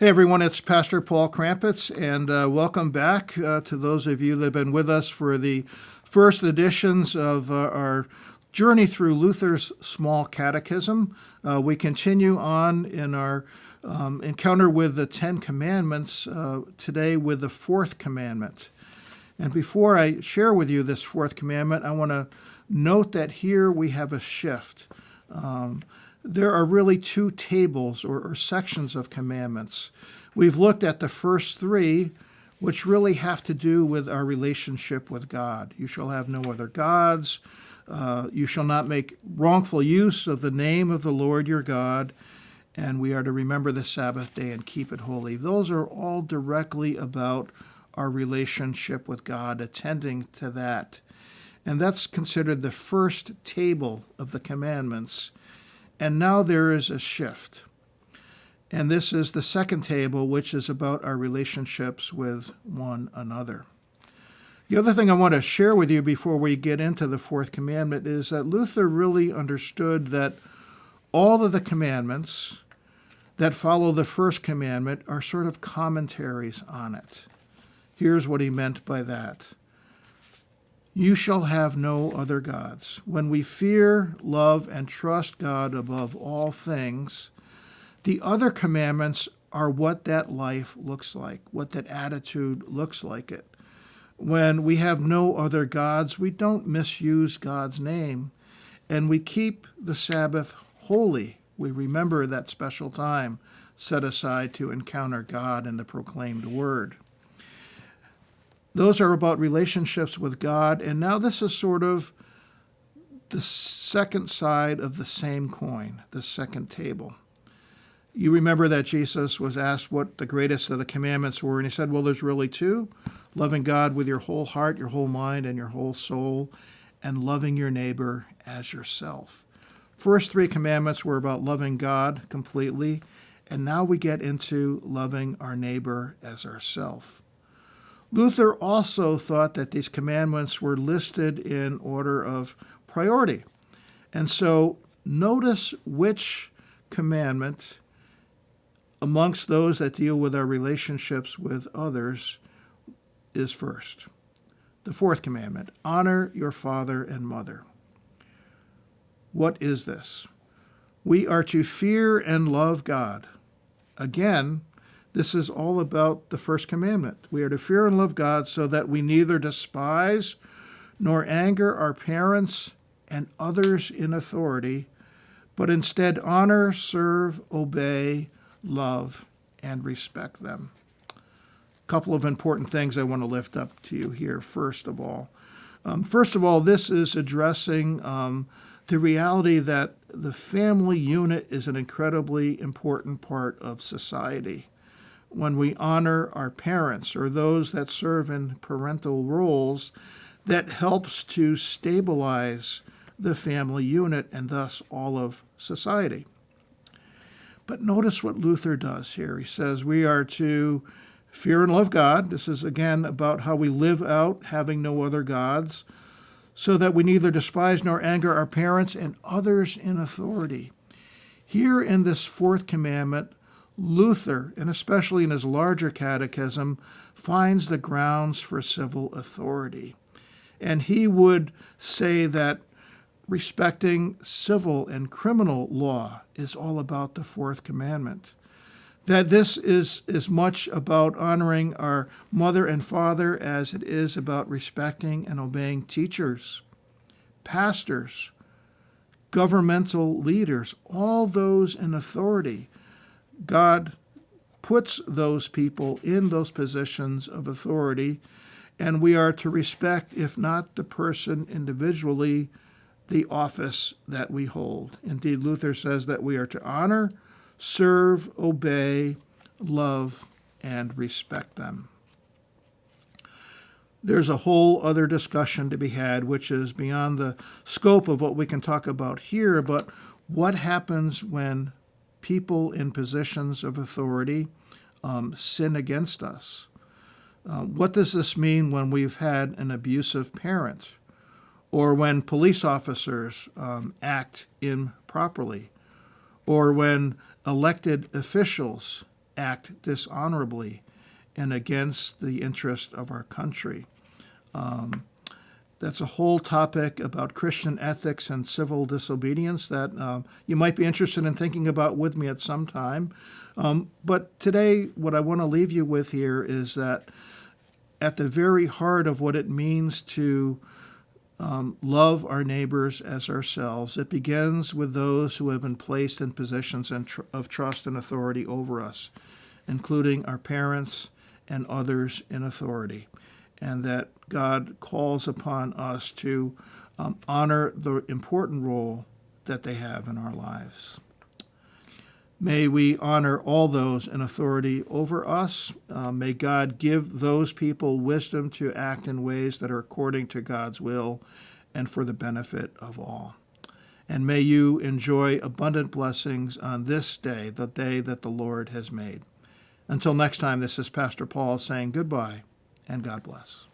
Hey everyone, it's Pastor Paul Krampitz, and welcome back to those of you that have been with us for the first editions of our journey through Luther's Small Catechism. We continue on in our encounter with the Ten Commandments, today with the fourth commandment. And before I share with you this fourth commandment, I want to note that here we have a shift. There are really two tables or sections of commandments. We've looked at the first three, which really have to do with our relationship with God. You shall have no other gods. You shall not make wrongful use of the name of the Lord your God. And we are to remember the Sabbath day and keep it holy. Those are all directly about our relationship with God, attending to that. And that's considered the first table of the commandments. And now there is a shift. And this is the second table, which is about our relationships with one another. The other thing I want to share with you before we get into the fourth commandment is that Luther really understood that all of the commandments that follow the first commandment are sort of commentaries on it. Here's what he meant by that. You shall have no other gods. When we fear, love, and trust God above all things, the other commandments are what that life looks like, what that attitude looks like it. When we have no other gods, we don't misuse God's name, and we keep the Sabbath holy. We remember that special time set aside to encounter God in the proclaimed word. Those are about relationships with God, and now this is sort of the second side of the same coin, the second table. You remember that Jesus was asked what the greatest of the commandments were, and he said, well, there's really two: loving God with your whole heart, your whole mind, and your whole soul, and loving your neighbor as yourself. First three commandments were about loving God completely, and now we get into loving our neighbor as ourself. Luther also thought that these commandments were listed in order of priority. And so notice which commandment amongst those that deal with our relationships with others is first. The fourth commandment, honor your father and mother. What is this? We are to fear and love God. Again, this is all about the first commandment. We are to fear and love God so that we neither despise nor anger our parents and others in authority, but instead honor, serve, obey, love, and respect them. A couple of important things I want to lift up to you here, first of all. This is addressing the reality that the family unit is an incredibly important part of society. When we honor our parents or those that serve in parental roles, that helps to stabilize the family unit and thus all of society. But notice what Luther does here. He says we are to fear and love God. This is again about how we live out having no other gods, so that we neither despise nor anger our parents and others in authority. Here in this fourth commandment, Luther, and especially in his larger catechism, finds the grounds for civil authority. And he would say that respecting civil and criminal law is all about the fourth commandment. That this is as much about honoring our mother and father as it is about respecting and obeying teachers, pastors, governmental leaders, all those in authority. God puts those people in those positions of authority, and we are to respect, if not the person individually, the office that we hold. Indeed, Luther says that we are to honor, serve, obey, love, and respect them. There's a whole other discussion to be had, which is beyond the scope of what we can talk about here, but what happens when people in positions of authority sin against us? What does this mean when we've had an abusive parent, or when police officers act improperly, or when elected officials act dishonorably and against the interest of our country. That's a whole topic about Christian ethics and civil disobedience that you might be interested in thinking about with me at some time. But today, what I want to leave you with here is that at the very heart of what it means to love our neighbors as ourselves, it begins with those who have been placed in positions of trust and authority over us, including our parents and others in authority, and that God calls upon us to honor the important role that they have in our lives. May we honor all those in authority over us. May God give those people wisdom to act in ways that are according to God's will and for the benefit of all. And may you enjoy abundant blessings on this day, the day that the Lord has made. Until next time, this is Pastor Paul saying goodbye and God bless.